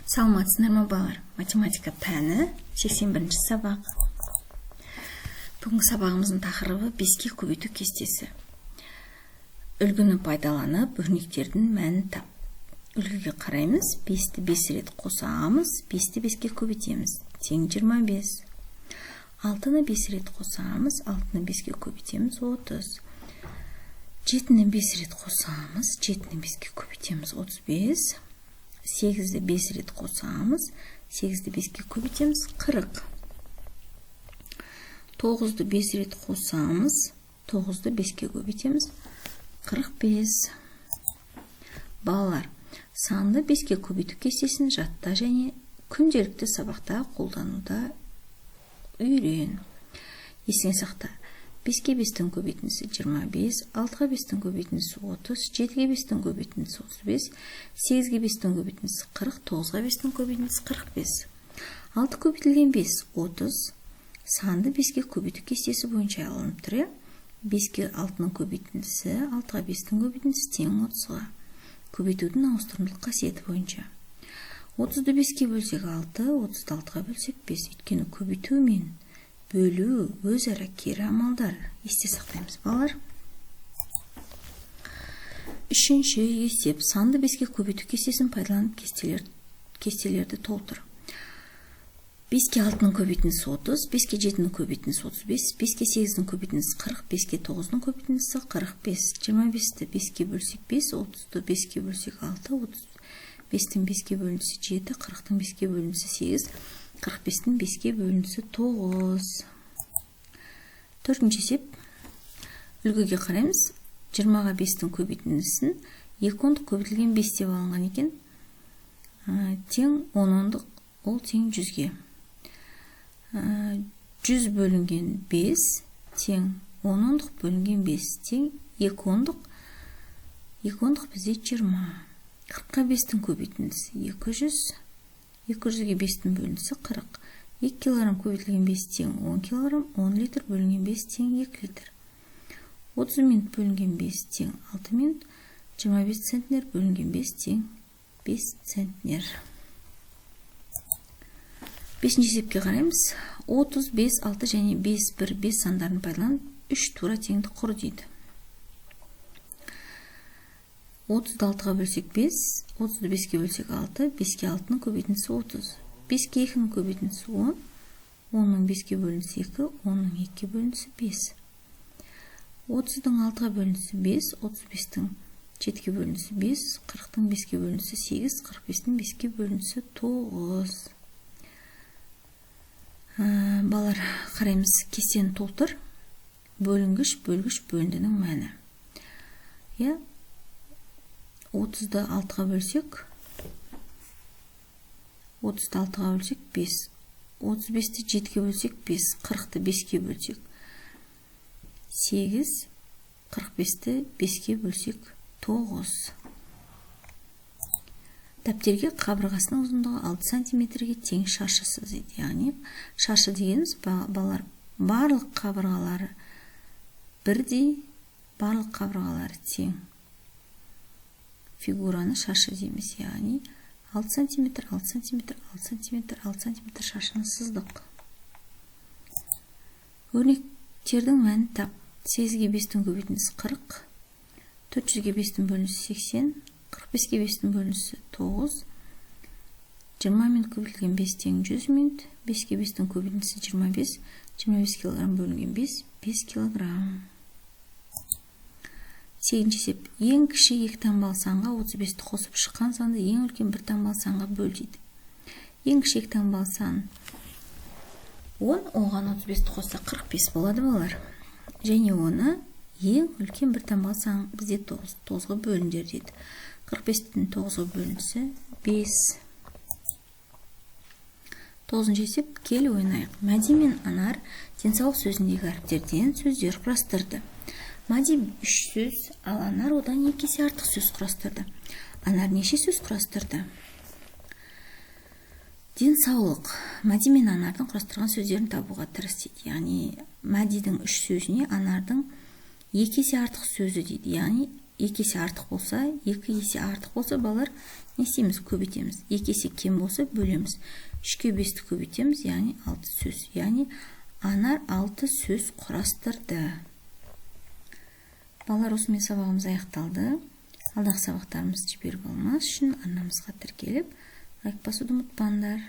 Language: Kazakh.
Саламатсыздар ма балалар? Математика пәні 81-ші сабақ. Бүгінгі сабағымыздың тақырыбы 5-ке көбейту кестесі. Үлгіні пайдаланып, өрнектердің мәнін тап. Үлгіге қараймыз, 5-ті 5 рет қосамыз, 5-ті 5-ке көбейтеміз, тең 25. 6-ны 5 рет қосамыз, 6-ны 5-ке көбейтеміз, 30. 7-ні 5 рет қосамыз, 7-ні 5-ке көбейтеміз, 35. 8-ді 5 рет қосамыз, 8-ді 5-ке көбейтеміз, 40. 9-ді 5 рет қосамыз, 9-ды 5-ке көбейтеміз, 45. Балалар, санды 5-ке көбейту кестесін жатта және күнделікті сабақта қолдануда үйрен. Есіңе сақта. 5-ке 5-тің көбейтіндісі 25, 6-ға 5-тің көбейтіндісі 30, 7-ге 5-тің көбейтіндісі 35, 8-ге 5-тің көбейтіндісі 40, 9-ға 5-тің көбейтіндісі 45. 6 көбейтілген 5, 30. Санды 5-ке көбейту кестесі бойынша алынып тұр. 5-ке 6-ның көбейтіндісі, 6-ға 5-тің көбейтіндісі тең 30-ға. Көбейтудің ауыстырымдылық қасиеті бойынша. 30-ды 5-ке бөлсек 6, 30-ды 6-ға бөлсек 5. Өйткені көбейту мен бөлу өзара кері амалдар. Есте сақтаймыз, балалар. Үшінші есеп. Санды 5-ке көбейту кестесін пайдаланып кестелерді толтыр. 5-ке 6-ның көбейтіндісі 30, 5-ке 7-ның көбейтіндісі 35, 5-ке 8-ның көбейтіндісі 40, 5-ке 9-ның көбейтіндісі 45. 25-ті 5-ке бөлсек 5, 30-ды 5-ке бөлсек 6, 35-тің 5-ке бөлінісі 7, 40-тың 5-ке бөлінісі 8, 45-тің 5-ке бөлінісі 9. Төртінші есеп. Үлгіге қараймыз. 20-ға 5-тің көбейтіндісін 2 ондық көбейтілген 5 деп алынған екен. Тең 10 ондық, ол тең 100-ге. 100 бөлінген 5 тең 10 ондық бөлінген 5 тең 2 ондық. 2 ондық бізде 20. 40-ға 5-тің көбейтіндісі 200. 200-ге 5-тің бөлінісі 40. 2 килограмм көбейтілген 5 тең 10 килограмм, 10 литр бөлінген 5 тең 2 литр. 30 минут бөлінген 5 тең 6 минут, 25 центнер бөлінген 5 тең 5 центнер. 5-ші есепке қараймыз. 30, 5, 6 және 5, 1, 5 сандарын пайдаланып 3 тура теңдік құр дейді. 30-ды 6-ға бөлсек 5, 30-ды 5-ке бөлсек 6, 5-ке 6-ның көбейтіндісі 30. 5-ке 2-ның көбейтіндісі 10, 10-ның 5-ке бөлінісі 2, 10-ның 2-ке бөлінісі 5. 30-дің 6-ға бөлінісі 5, 35-тің 7-ке бөлінісі 5, 40-тың 5-ке бөлінісі 8, 45-тің 5-ке бөлінісі 9. Балар, қараймыз, кестені толтыр. Бөлінгіш, бөлгіш, бөліндінің мәні. 30-ды 6-ға бөлсек, 30-ды 6-ға бөлсек 5, 35-ті 7-ке бөлсек 5, 40-ті 5-ке бөлсек 8, 45-ті 5-ке бөлсек 9. Дәптерге қабырғасының ұзындығы 6 сантиметрге тең шаршысы дейді. Яғни шаршы дегеніміз балалар барлық қабырғалары бірдей, барлық қабырғалары тең. Фигураны шаршы дейміз. Яғни 6 сантиметр, 6 сантиметр, 6 сантиметр, 6 сантиметр шаршыны сыздық. Өрнектердің мәнін тап. 8-ге 5-тің көбейтіндісі 40, 400-ге 5-тің бөлінісі 80, 45-ге 5-тің бөлінісі 9, 20 минут көбейтілген 5 тең 100 минут, 5-ге 5-тің көбейтіндісі 25, 25 килограмм бөлінген 5, 5 килограмм. 8-ші есеп. Ең кіші 2 таңбалы санға 35-ті қосып шыққан санды ең үлкен 1 таңбалы санға бөл дейді. Ең кіші 2 таңбалы сан 10, оған 35-ті қосса 45 болады, балалар. Және оны ең үлкен 1 таңбалы сан бізде 9, 9-ға бөліндер дейді. 45-тің 9-ға бөлінісі 5. 9-ші есеп. Кел ойнайық. Мәди мен Анар денсаулық сөзіндегі әріптерден сөздер құрастырды. Мади 3 сөз, ал Анар одан 2 есе артық сөз құрастырды. Анар неше сөз құрастырды? Денсаулық. Мади мен Анардың құрастырған сөздерін табуға тырыс дейді. Яғни Мадидің 3 сөзіне Анардың 2 есе артық сөзі дейді. Яғни 2 есе артық болса, 2 есе артық болса, балалар не істейміз? Көбейтеміз. 2 есе кем болса, бөлеміз. 3-ке 5-ті көбейтеміз, яғни 6 сөз. Яғни Анар 6 сөз құрастырды. Балалар, осымен сабағымыз аяқталды. Алдағы сабақтарымызды жіберіп алмас үшін арнамызға тіркеліп, лайк басуды ұмытпаңдар.